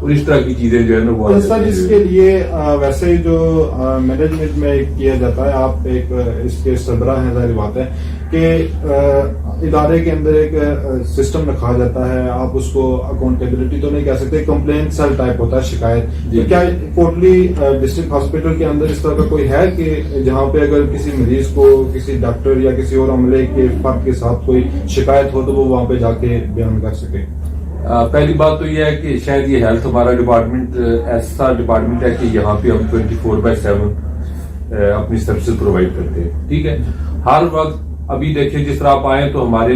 اور اس طرح کی چیزیں جو ہے نا وہ سر اس کے لیے ویسے جو مینجمنٹ میں کیا جاتا ہے، آپ ایک اس کے سربراہ ہیں، ظاہر بات ہے کہ ادارے کے اندر ایک سسٹم رکھا جاتا ہے، آپ اس کو اکاؤنٹیبلٹی تو نہیں کہہ سکتے، کمپلین سیل ٹائپ ہوتا ہے، شکایت. کیا کوٹلی ڈسٹرکٹ ہاسپٹل کے اندر اس طرح کا کوئی ہے کہ جہاں پہ اگر کسی مریض کو کسی ڈاکٹر یا کسی اور عملے کے فرد کے ساتھ کوئی شکایت ہو تو وہ وہاں پہ جا کے بیان کر سکے؟ پہلی بات تو یہ ہے کہ شاید یہ ہیلتھ ہمارا ڈپارٹمنٹ ایسا ڈپارٹمنٹ ہے کہ یہاں پہ ہم 24/7 اپنی سروسز پرووائڈ کرتے ہیں. ٹھیک ہے، ہر وقت ابھی دیکھیں جس طرح آپ آئے تو ہمارے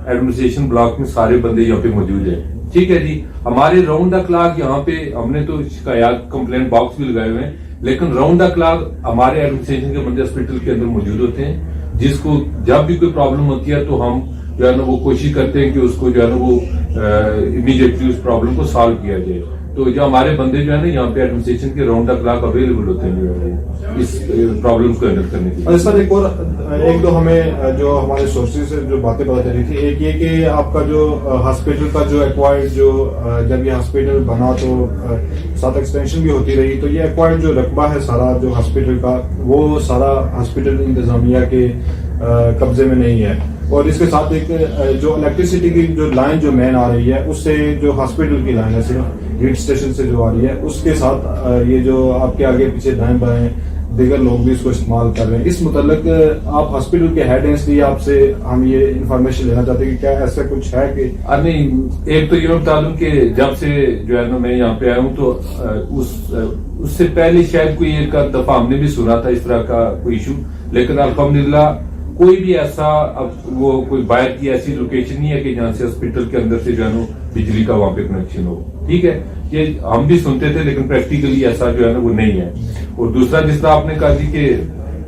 ایڈمنسٹریشن بلاک میں سارے بندے یہاں پہ موجود ہیں. ٹھیک ہے جی، ہمارے راؤنڈ دا کلاک یہاں پہ ہم نے تو شکایات کمپلین باکس بھی لگائے ہوئے ہیں، لیکن راؤنڈ دا کلاک ہمارے ایڈمنسٹریشن کے بندے ہاسپٹل کے اندر موجود ہوتے ہیں. جس کو جب بھی کوئی پرابلم ہوتی ہے تو ہم جو ہے نا وہ کوشش کرتے ہیں کہ اس کو جو ہے نا وہ امیڈیٹلی اس پرابلم کو سالو کیا جائے. تو جو ہمارے بندے جو ہے نا یہاں پہ ایڈمنسٹریشن کے راؤنڈ دا کلاک اویلیبل ہوتے ہیں جو ہے اس پرابلم کو ہینڈل کرنے کے لیے. سر ایک دو ہمیں جو ہمارے سورسز سے جو باتیں پتہ چلی تھی، ایک یہ کہ آپ کا جو ہاسپٹل کا جو ایکوائرڈ جو جب یہ ہاسپٹل بنا تو ساتھ ایکسٹینشن بھی ہوتی رہی، تو یہ ایکوائرڈ جو رقبہ ہے سارا جو ہاسپٹل کا وہ سارا ہاسپٹل انتظامیہ کے قبضے میں نہیں ہے. اور اس کے ساتھ ایک جو الیکٹریسٹی کی جو لائن جو مین آ رہی ہے اس سے جو ہاسپٹل کی لائن ہے صرف گریڈ اسٹیشن سے جو آ رہی ہے اس کے ساتھ یہ جو آپ کے آگے پیچھے دائیں بائیں دیگر لوگ بھی اس کو استعمال کر رہے ہیں. اس متعلق آپ ہاسپٹل کے ہیڈ ہیں، اس لیے آپ سے ہم یہ انفارمیشن لینا چاہتے ہیں کہ کیا ایسا کچھ ہے کہ نہیں. ایک تو یہ میں بتا دوں کہ جب سے جو ہے نا میں یہاں پہ آیا ہوں تو اس سے پہلے شاید کوئی ایک دفعہ ہم نے بھی سنا تھا اس طرح کا کوئی ایشو، لیکن الحمدللہ کوئی بھی ایسا اب وہ کوئی باہر کی ایسی لوکیشن نہیں ہے کہ جہاں سے ہاسپٹل کے اندر سے جو ہے نا بجلی کا وہاں پہ کنیکشن ہو. ٹھیک ہے، یہ ہم بھی سنتے تھے لیکن پریکٹیکلی ایسا جو ہے نا وہ نہیں ہے. اور دوسرا جس طرح آپ نے کہا جی کہ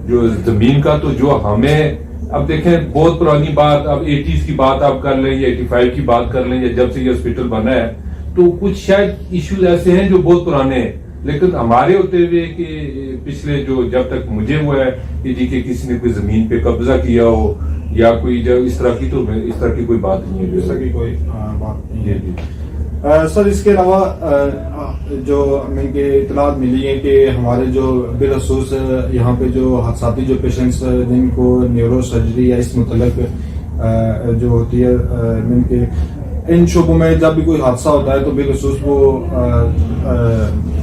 جو زمین کا تو جو ہمیں اب دیکھیں بہت پرانی بات، اب 80s کی بات آپ کر لیں یا 85 کی بات کر لیں یا جب سے یہ ہاسپٹل بنا ہے تو کچھ شاید ایشوز ایسے ہیں جو بہت پرانے ہیں، لیکن ہمارے ہوتے ہوئے کہ پچھلے جو جب تک مجھے ہوا ہے کہ جی کہ کسی نے کوئی زمین پہ قبضہ کیا ہو یا کوئی جو اس طرح کی، تو اس طرح کی کوئی بات نہیں ہے. اس طرح کی کوئی بات نہیں ہے. سر اس کے علاوہ جو ہمیں اطلاعات ملی ہیں کہ ہمارے جو بالخصوص یہاں پہ جو حادثاتی جو پیشنٹس جن کو نیورو سرجری یا اس متعلق جو ہوتی ہے جن کے ان شعبوں میں جب بھی کوئی حادثہ ہوتا ہے تو بالخصوص وہ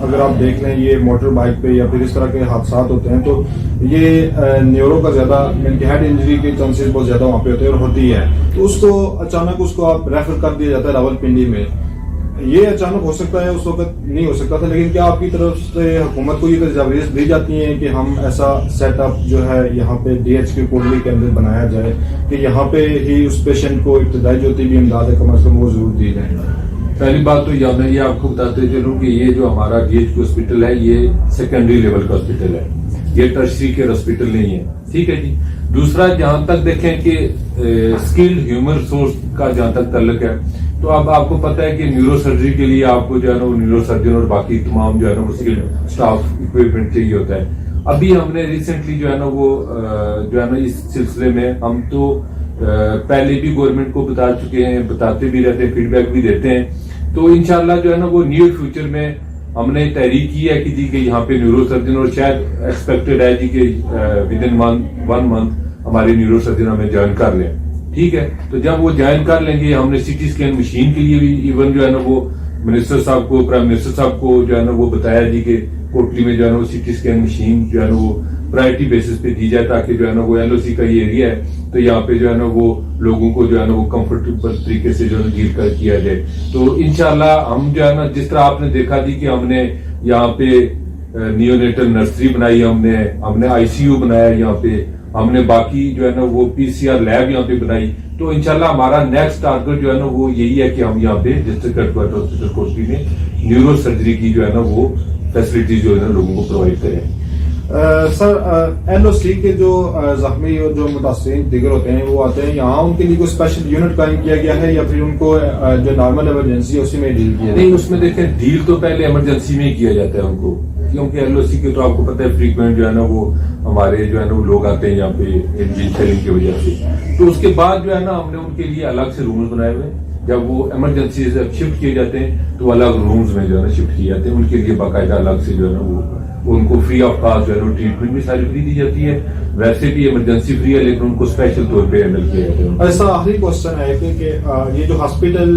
اگر آپ دیکھ لیں یہ موٹر بائک پہ یا پھر اس طرح کے حادثات ہوتے ہیں تو یہ نیورو کا زیادہ ہیڈ انجری کے چانسز بہت زیادہ وہاں پہ ہوتے ہیں اور ہوتی ہے، تو اس کو اچانک اس کو آپ ریفر کر دیا جاتا ہے راولپنڈی میں. یہ اچانک ہو سکتا ہے، اس وقت نہیں ہو سکتا تھا، لیکن کیا آپ کی طرف سے حکومت کو یہ تجاویز دی جاتی ہیں کہ ہم ایسا سیٹ اپ جو ہے یہاں پہ ڈی ایچ کی کوٹلی کے اندر بنایا جائے کہ یہاں پہ ہی اس پیشنٹ کو ابتدائی جو طبی امداد ہے کم از کم وہ ضرور دی جائے؟ پہلی بات تو میں یہ آپ کو بتاتے چلوں کہ یہ جو ہمارا ڈی ایچ کی ہاسپٹل ہے یہ سیکنڈری لیول کا ہاسپٹل ہے، یہ ٹرشری کیئر ہاسپٹل نہیں ہے. ٹھیک ہے جی. دوسرا جہاں تک دیکھیں کہ اسکلڈ ہیومن ریسورس کا جہاں تک تعلق ہے تو اب آپ کو پتا ہے کہ نیورو سرجری کے لیے آپ کو جو ہے نا وہ نیورو سرجن اور باقی تمام جو ہے نا وہ اسکلڈ اسٹاف اکوپمنٹ چاہیے ہوتا ہے. ابھی ہم نے ریسنٹلی جو ہے نا وہ جو ہے نا اس سلسلے میں ہم تو پہلے بھی گورنمنٹ کو بتا چکے ہیں، بتاتے بھی رہتے ہیں، فیڈ بیک بھی دیتے ہیں. تو انشاءاللہ جو ہے نا وہ نیئر فیوچر میں ہم نے تحریک کی ہے کہ جی کہ یہاں پہ نیورو سرجن اور شاید ایکسپیکٹڈ ہے جی کہ ود ان 1 month ہمارے نیورو سرجن ہمیں جوائن کر لیں. ٹھیک ہے، تو جب وہ جوائن کر لیں گے ہم نے سی ٹی اسکین مشین کے لیے بھی ایون جو ہے نا وہ منسٹر صاحب کو، پرائم منسٹر صاحب کو جو ہے نا وہ بتایا جی کہ کوٹلی میں جو ہے نا وہ سی ٹی اسکین مشین جو ہے نا وہ پرائرٹی بیسس پہ دی جائے تاکہ جو ہے نا وہ ایل او سی کا یہ ایریا ہے تو یہاں پہ جو ہے نا وہ لوگوں کو جو ہے نا وہ کمفرٹیبل طریقے سے جو ہے نا ڈیل کیا جائے. تو انشاءاللہ ہم جو ہے نا جس طرح آپ نے دیکھا تھی کہ ہم نے یہاں پہ نیونیٹل نرسری بنائی، ہم نے آئی سی یو بنایا یہاں پہ، ہم نے باقی جو ہے نا وہ پی سی آر لیب یہاں پہ بنائی. تو انشاءاللہ ہمارا نیکسٹ ٹارگٹ جو ہے نا وہ یہی ہے کہ ہم یہاں پہ district headquarter hospital Kotli میں نیورو سرجری کی جو ہے نا وہ فیسلٹی جو ہے نا لوگوں کو پرووائڈ کریں. سر ایل او سی کے جو زخمی اور جو متاثرین دیگر ہوتے ہیں وہ آتے ہیں یہاں، ان کے لیے کوئی اسپیشل یونٹ قائم کیا گیا ہے یا پھر ان کو جو نارمل ایمرجنسی ہے اسی میں ڈیل کیا؟ نہیں، اس میں دیکھیں ڈیل تو پہلے ایمرجنسی میں ہی کیا جاتا ہے ان کو، کیونکہ ایل او سی کے تو آپ کو پتہ ہے فریکوینٹ جو ہے نا وہ ہمارے جو ہے نا وہ لوگ آتے ہیں یہاں پہ انجری فیلنگ کی وجہ سے. تو اس کے بعد جو ہے نا ہم نے ان کے لیے الگ سے رومز بنائے ہوئے جب وہ ایمرجنسی سے شفٹ کیے جاتے ہیں تو الگ رومز میں جو ہے نا شفٹ کیے جاتے ہیں, ان کے لیے باقاعدہ الگ سے جو ہے نا وہ ان کو فری آف کاسٹ جو ہے نا ٹریٹمنٹ بھی ساری فری دی جاتی ہے. ویسے بھی ایمرجنسی فری ہے لیکن ان کو اسپیشل طور پہ ہینڈل کیا جاتا ہے. ایسا آخری کوشچن ہے کہ یہ جو ہاسپٹل,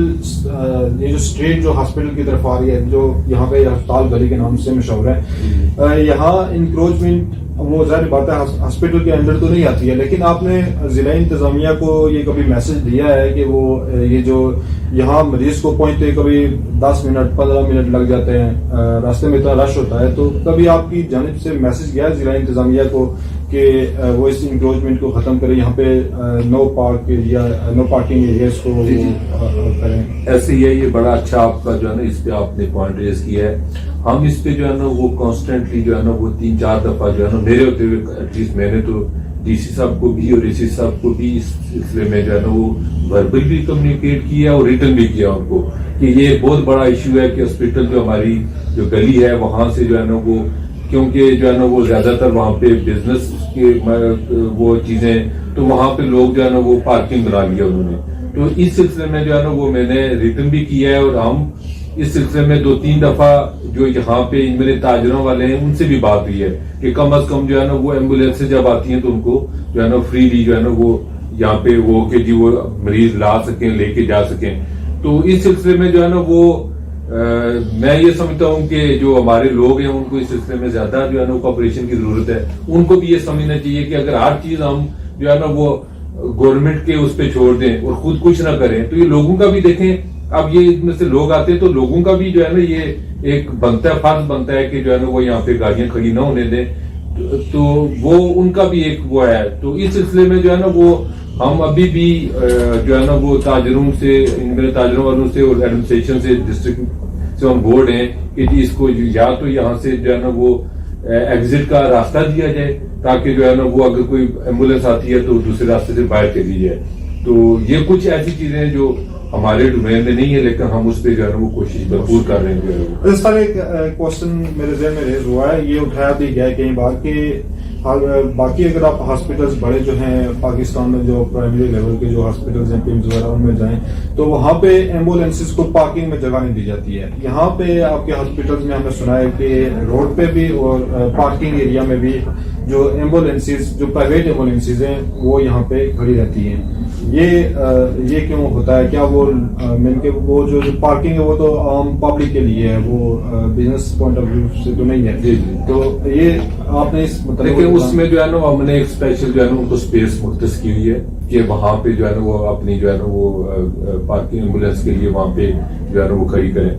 یہ جو اسٹریٹ جو ہاسپٹل کی طرف آ رہی ہے, جو یہاں پہ ہسپتال گلی کے نام سے مشہور ہے, یہاں انکروچمنٹ وہ ظاہر بات ہے ہاسپٹل کے اندر تو نہیں آتی ہے, لیکن آپ نے ضلع انتظامیہ کو یہ کبھی میسج دیا ہے کہ وہ یہ جو یہاں مریض کو پہنچتے کبھی 10 منٹ 15 منٹ لگ جاتے ہیں, راستے میں اتنا رش ہوتا ہے, تو کبھی آپ کی جانب سے میسج گیا ہے ضلع انتظامیہ کو کہ وہ اس انکروچمنٹ کو ختم کریں, یہاں پہ نو پارکنگ ایریاز کو کریں؟ ایسے ہی ہے, یہ بڑا اچھا آپ کا جو ہے نا اس پہ آپ نے پوائنٹ ریز کیا ہے. ہم اس پہ جو ہے نا وہ کانسٹینٹلی جو ہے نا وہ 3-4 دفعہ جو ہے نا میرے ہوتے ہوئے ایٹ لیسٹ میں نے تو ڈی سی صاحب کو بھی اور اے سی صاحب کو بھی اس سلسلے میں جو ہے نا وہ وربل بھی کمیونیکیٹ کیا اور ریٹن بھی کیا ان کو کہ یہ بہت بڑا ایشو ہے کہ ہاسپٹل جو ہماری جو گلی ہے وہاں سے جو ہے نا وہ, کیونکہ جو ہے نا وہ زیادہ تر وہاں پہ بزنس کے وہ چیزیں, تو وہاں پہ لوگ جو ہے نا وہ پارکنگ بنا لیا انہوں نے. تو اس سلسلے میں جو ہے نا وہ میں نے ریٹن بھی کیا ہے, اور ہم اس سلسلے میں 2-3 دفعہ جو یہاں پہ ان میرے تاجروں والے ہیں ان سے بھی بات ہوئی ہے کہ کم از کم جو ہے نا وہ ایمبولینس جب آتی ہیں تو ان کو جو ہے نا فریلی جو ہے نا وہ یہاں پہ وہ کہ جی وہ مریض لا سکیں, لے کے جا سکیں. تو اس سلسلے میں جو ہے نا وہ میں یہ سمجھتا ہوں کہ جو ہمارے لوگ ہیں ان کو اس سلسلے میں زیادہ جو ہے نا کوآپریشن کی ضرورت ہے. ان کو بھی یہ سمجھنا چاہیے کہ اگر ہر چیز ہم جو ہے نا وہ گورنمنٹ کے اس پہ چھوڑ دیں اور خود کچھ نہ کریں تو یہ لوگوں کا بھی دیکھیں, اب یہ اس میں سے لوگ آتے ہیں تو لوگوں کا بھی جو ہے نا یہ ایک بنتا ہے, فرض بنتا ہے کہ جو ہے نا وہ یہاں پہ گاڑیاں کھڑی نہ ہونے دیں, تو وہ ان کا بھی ایک وہ ہے. تو اس سلسلے میں جو ہے نا وہ ہم ابھی بھی جو ہے نا وہ تاجروں سے, میرے تاجروں والوں سے اور ایڈمنسٹریشن سے ڈسٹرکٹ سے آن بورڈ ہیں کہ جی اس کو یا تو یہاں سے جو ہے نا وہ ایگزٹ کا راستہ دیا جائے تاکہ جو ہے نا وہ اگر کوئی ایمبولینس آتی ہے تو دوسرے راستے سے باہر چلی جائے. تو یہ کچھ ایسی چیزیں ہیں جو ہمارے ڈومین میں نہیں ہے لیکن ہم اس پہ جو ہے نا وہ کوشش بھرپور کر رہے ہیں. اس طرح ایک کوشچن میرے ذہن میں ریز ہوا ہے, یہ اٹھایا بھی گیا کئی بار کہ باقی اگر آپ ہاسپٹلس بڑے جو ہیں پاکستان میں جو پرائمری لیول کے جو ہاسپٹلس ہیں پیمز وغیرہ ان میں جائیں تو وہاں پہ ایمبولینسز کو پارکنگ میں جگہ نہیں دی جاتی ہے. یہاں پہ آپ کے ہاسپٹلس میں ہم نے سنا ہے کہ روڈ پہ بھی اور پارکنگ ایریا میں بھی جو ایمبولینسز جو پرائیویٹ ایمبولینسز ہیں وہ یہاں پہ کھڑی رہتی ہیں. یہ کیوں ہوتا ہے؟ کیا وہ جو پارکنگ ہے وہ تو عام پبلک کے لیے ہے, وہ بزنس پوائنٹ آف ویو سے تو نہیں ہے. تو یہ آپ نے دیکھیں اس میں جو ہے نا ہم نے ایک اسپیشل جو ہے نا ان کو اسپیس مختص کی ہوئی ہے کہ وہاں پہ جو ہے نا وہ اپنی جو ہے نا وہ پارکنگ ایمبولینس کے لیے وہاں پہ جو ہے نا وہ کھڑی کریں.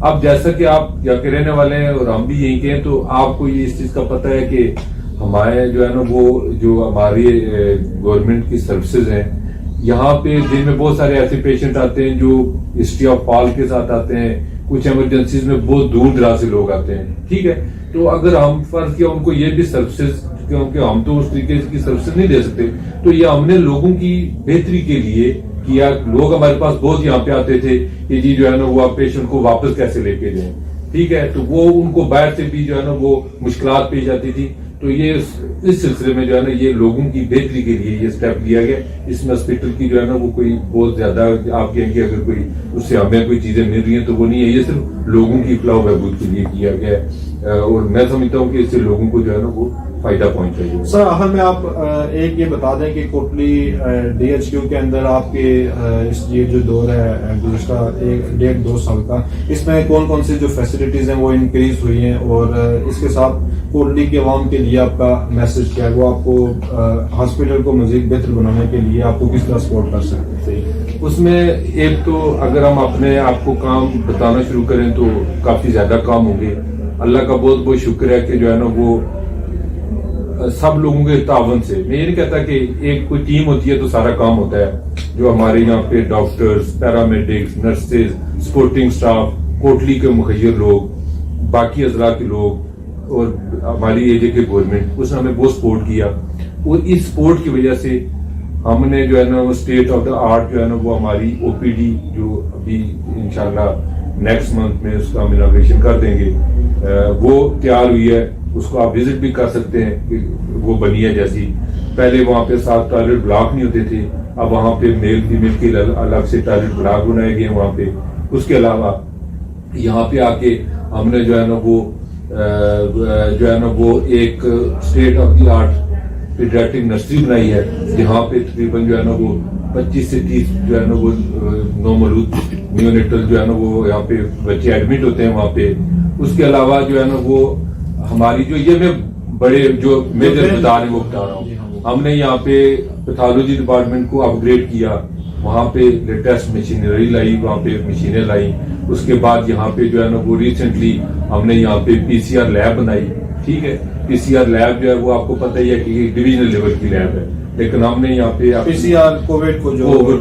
اب جیسا کہ آپ یہاں کے رہنے والے ہیں اور ہم بھی یہیں کے ہیں تو آپ کو یہ اس چیز کا پتہ ہے کہ ہمارے جو ہے نا وہ جو ہماری گورنمنٹ کی سروسز ہیں یہاں پہ دن میں بہت سارے ایسے پیشنٹ آتے ہیں جو ہسٹری آف فال کے ساتھ آتے ہیں, کچھ ایمرجنسیز میں بہت دور دراز سے لوگ آتے ہیں. ٹھیک ہے, تو اگر ہم فرض کیا ان کو یہ بھی سروسز, کیونکہ ہم تو اس طریقے کی سروسز نہیں دے سکتے, تو یہ ہم نے لوگوں کی بہتری کے لیے کیا. لوگ ہمارے پاس بہت یہاں پہ آتے تھے کہ جی جو ہے نا وہ پیشنٹ کو واپس کیسے لے کے جائیں. ٹھیک ہے, تو وہ ان کو باہر سے بھی جو ہے نا وہ مشکلات پیش آتی تھی. تو یہ اس سلسلے میں جو ہے نا یہ لوگوں کی بہتری کے لیے یہ اسٹیپ لیا گیا. اس میں ہاسپٹل کی جو ہے نا وہ کوئی بہت زیادہ آپ کہیں گے اگر کوئی اس سے ہمیں کوئی چیزیں مل رہی ہیں تو وہ نہیں ہے, یہ صرف لوگوں کی فلاح و بہبود کے لیے کیا گیا ہے. اور میں سمجھتا ہوں کہ اس سے لوگوں کو جو ہے نا وہ فائدہ پہنچ رہی ہے. سر آخر میں آپ ایک یہ بتا دیں کہ کوٹلی ڈی ایچ کیو کے اندر آپ کے یہ جو دور ہے گزشتہ 1.5-2 سال کا, اس میں کون کون سی جو فیسلٹیز ہیں وہ انکریز ہوئی ہیں, اور اس کے ساتھ کوٹلی کے عوام کے لیے آپ کا میسج کیا ہے, وہ آپ کو ہاسپٹل کو مزید بہتر بنانے کے لیے آپ کو کس طرح سپورٹ کر سکتے ہیں؟ اس میں ایک تو اگر ہم اپنے آپ کو کام بتانا شروع کریں تو کافی زیادہ کام ہوں گے. اللہ کا بہت بہت شکر ہے کہ جو ہے نا وہ سب لوگوں کے تعاون سے, میں یہ نہیں کہتا کہ ایک کوئی ٹیم ہوتی ہے تو سارا کام ہوتا ہے. جو ہمارے یہاں پہ doctors, paramedics, nurses, supporting staff, Kotli کے مخیر لوگ, باقی اضلاع کے لوگ اور ہماری ایجے کے گورنمنٹ, اس نے ہمیں بہت سپورٹ کیا. اور اس سپورٹ کی وجہ سے ہم نے جو ہے نا وہ اسٹیٹ آف دا آرٹ جو ہے نا وہ ہماری او پی ڈی جو ابھی انشاءاللہ نیکسٹ منتھ میں اس کا ہم اناگریشن کر دیں گے. وہ تیار ہوئی ہے, اس کو آپ وزٹ بھی کر سکتے ہیں کہ وہ بنی ہے جیسی. پہلے وہاں پہ 7 ٹوائلٹ بلاک نہیں ہوتے تھے, اب وہاں پہ میل فیمیل کے الگ سے ٹوائلٹ بلاک بنائے گئے ہیں وہاں پہ. اس کے علاوہ یہاں پہ آ کے ہم نے جو ہے نا وہ ایک state of the art paediatric nursery بنائی ہے, جہاں پہ تقریباً جو ہے نا وہ 25 سے 30 جو ہے نا وہ نومولود نیونیٹل جو ہے نا وہ یہاں پہ بچے ایڈمٹ ہوتے ہیں وہاں پہ. اس کے علاوہ جو ہے نا وہ ہماری جو یہ میں بڑے جو میجر ادارے ہیں وہ بتا رہا ہوں, ہم نے یہاں پہ پیتھولوجی ڈپارٹمنٹ کو اپ گریڈ کیا, وہاں پہ لیٹسٹ مشینری لائی, وہاں پہ مشینیں لائی. اس کے بعد یہاں پہ جو ہے نا وہ ریسنٹلی ہم نے یہاں پہ PCR لیب بنائی. ٹھیک ہے, PCR لیب جو ہے وہ آپ کو پتہ ہی ہے کہ ڈویژنل لیول کی لیب ہے, لیکن ہم نے یہاں پہ PCR کووڈ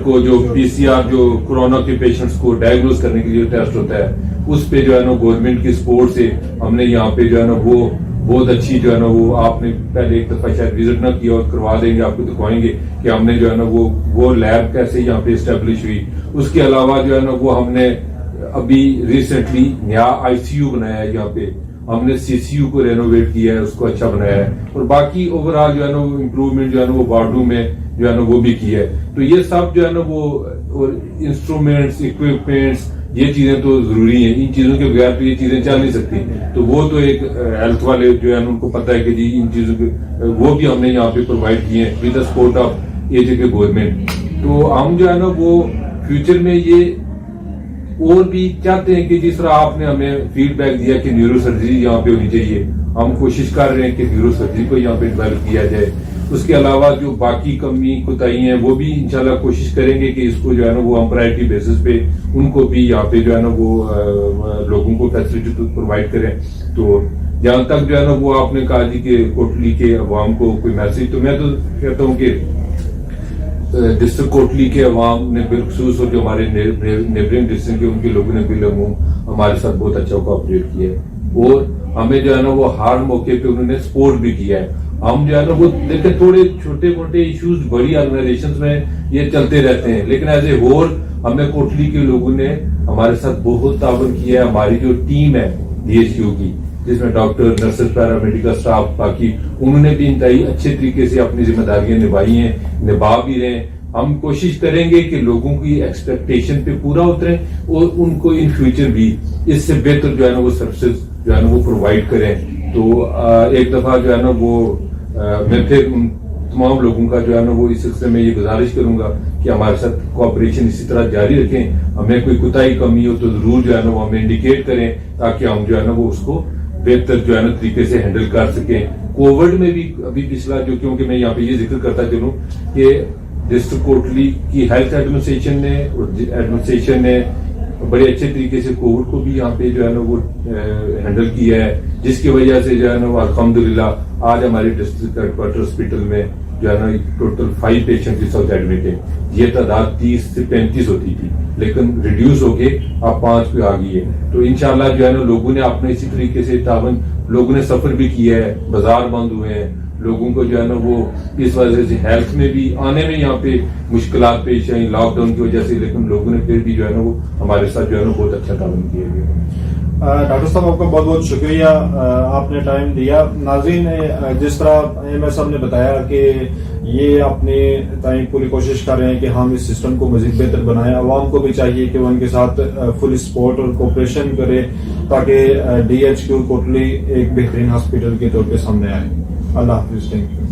کو جو PCR جو کورونا کے پیشنٹس کو ڈائگنوز کرنے کے لیے ٹیسٹ ہوتا ہے, اس پہ جو ہے نا گورنمنٹ کی سپورٹ سے ہم نے یہاں پہ جو ہے نا وہ بہت اچھی جو ہے نا وہ آپ نے پہلے ایک دفعہ شاید وزٹ نہ کیا, اور کروا دیں گے, آپ کو دکھائیں گے کہ ہم نے جو ہے نا وہ لیب کیسے یہاں پہ اسٹیبلش ہوئی. اس کے علاوہ جو ہے نا وہ ہم نے ابھی ریسنٹلی نیا ICU بنایا ہے, یہاں پہ ہم نے CCU کو رینوویٹ کیا ہے, اس کو اچھا بنایا ہے, اور باقی اوور آل جو ہے نا وہ امپروومنٹ جو ہے نا وہ وارڈوں میں جو ہے نا وہ بھی کی ہے. تو یہ سب جو ہے نا وہ انسٹرومینٹس اکوپمنٹس یہ چیزیں تو ضروری ہیں, ان چیزوں کے بغیر تو یہ چیزیں چل نہیں سکتی. تو وہ تو ایک ہیلتھ والے جو ہے ان کو پتہ ہے کہ جی ان چیزوں کے وہ بھی ہم نے یہاں پہ پرووائڈ کیے ہیں with the support of AJ کے گورنمنٹ. تو ہم جو ہے نا وہ فیوچر میں یہ اور بھی چاہتے ہیں کہ جس طرح آپ نے ہمیں فیڈ بیک دیا کہ نیورو سرجری یہاں پہ ہونی چاہیے, ہم کوشش کر رہے ہیں کہ نیورو سرجری کو یہاں پہ ڈیولپ کیا جائے. اس کے علاوہ جو باقی کمی کوتاہی ہیں وہ بھی انشاءاللہ کوشش کریں گے کہ اس کو جو ہے نا وہ ہم پرائرٹی بیسس پہ ان کو بھی یہاں پہ جو ہے نا وہ لوگوں کو فیسلٹی پرووائڈ کریں. تو جہاں تک جو ہے نا وہ آپ نے کہا جی کہ کوٹلی کے عوام کو کوئی میسج, تو میں تو کہتا ہوں کہ ڈسٹرکٹ کوٹلی کے عوام نے بالخصوص اور جو ہمارے نیبرنگ ڈسٹرکٹ کے ان کے لوگوں نے بالعموم ہمارے ساتھ بہت اچھا کوآپریٹ کیا ہے, اور ہمیں جو ہے نا وہ ہر موقع پہ انہوں نے سپورٹ بھی کیا ہے. ہم جو ہے نا وہ دیکھیں تھوڑے چھوٹے موٹے ایشوز بڑی آرگنائزیشنز میں یہ چلتے رہتے ہیں, لیکن ایز اے ہول ہمیں کوٹلی کے لوگوں نے ہمارے ساتھ بہت تعاون کیا ہے. ہماری جو ٹیم ہے DHQ کی, جس میں ڈاکٹر, نرسز, پیرامیڈیکل اسٹاف, باقی انہوں نے بھی انتہائی اچھے طریقے سے اپنی ذمہ داریاں نبھائی ہیں, نبھا بھی رہے ہیں. ہم کوشش کریں گے کہ لوگوں کی ایکسپیکٹیشن پہ پورا اتریں اور ان کو ان فیوچر بھی اس سے بہتر جو ہے نا وہ سروسز جو ہے نا وہ پرووائڈ کریں. تو ایک دفعہ جو ہے نا وہ میں پھر ان تمام لوگوں کا جو ہے نا وہ اس سلسلے میں یہ گزارش کروں گا کہ ہمارے ساتھ کوآپریشن اسی طرح جاری رکھیں. ہمیں کوئی کوتاہی کمی ہو تو ضرور جو ہے نا وہ ہمیں انڈیکیٹ کریں, تاکہ ہم جو ہے نا وہ اس کو بہتر جو ہے نا طریقے سے ہینڈل کر سکیں. کووڈ میں بھی ابھی پچھلا جو, کیونکہ میں یہاں پہ یہ ذکر کرتا چلوں کہ ڈسٹرکٹ کوٹلی کی ہیلتھ ایڈمنسٹریشن نے بڑے اچھے طریقے سے کووڈ کو بھی یہاں پہ جو ہے نا وہ ہینڈل کیا ہے, جس کی وجہ سے جو ہے نا وہ الحمدللہ آج ہمارے ڈسٹرکٹ ہیڈ کوارٹر ہاسپٹل میں جو ہے نا ٹوٹل 5 پیشنٹ اس وقت ایڈمٹ ہے. یہ تعداد 30 سے 35 ہوتی تھی, لیکن ریڈیوس ہو کے اب 5 پہ آ گئی ہے. تو انشاءاللہ جو ہے نا لوگوں نے اپنے اسی طریقے سے تعاون, لوگوں نے سفر بھی کیا ہے, بازار بند ہوئے ہیں, لوگوں کو جو ہے نا وہ اس وجہ سے ہیلتھ میں بھی آنے میں یہاں پہ مشکلات پیش آئیں لاک ڈاؤن کی وجہ سے, لیکن لوگوں نے پھر بھی جو ہے نا وہ ہمارے ساتھ جو ہے نا بہت اچھا تعاون کیا گیا. ڈاکٹر صاحب آپ کا بہت بہت شکریہ, آپ نے ٹائم دیا. ناظرین, جس طرح MS صاحب نے بتایا کہ یہ اپنے تائیں پوری کوشش کر رہے ہیں کہ ہم اس سسٹم کو مزید بہتر بنائیں. عوام کو بھی چاہیے کہ وہ ان کے ساتھ فل سپورٹ اور کوپریشن کرے, تاکہ DHQ کوٹلی ایک بہترین ہاسپٹل کے طور پہ سامنے آئے. اللہ حافظ. Thank you.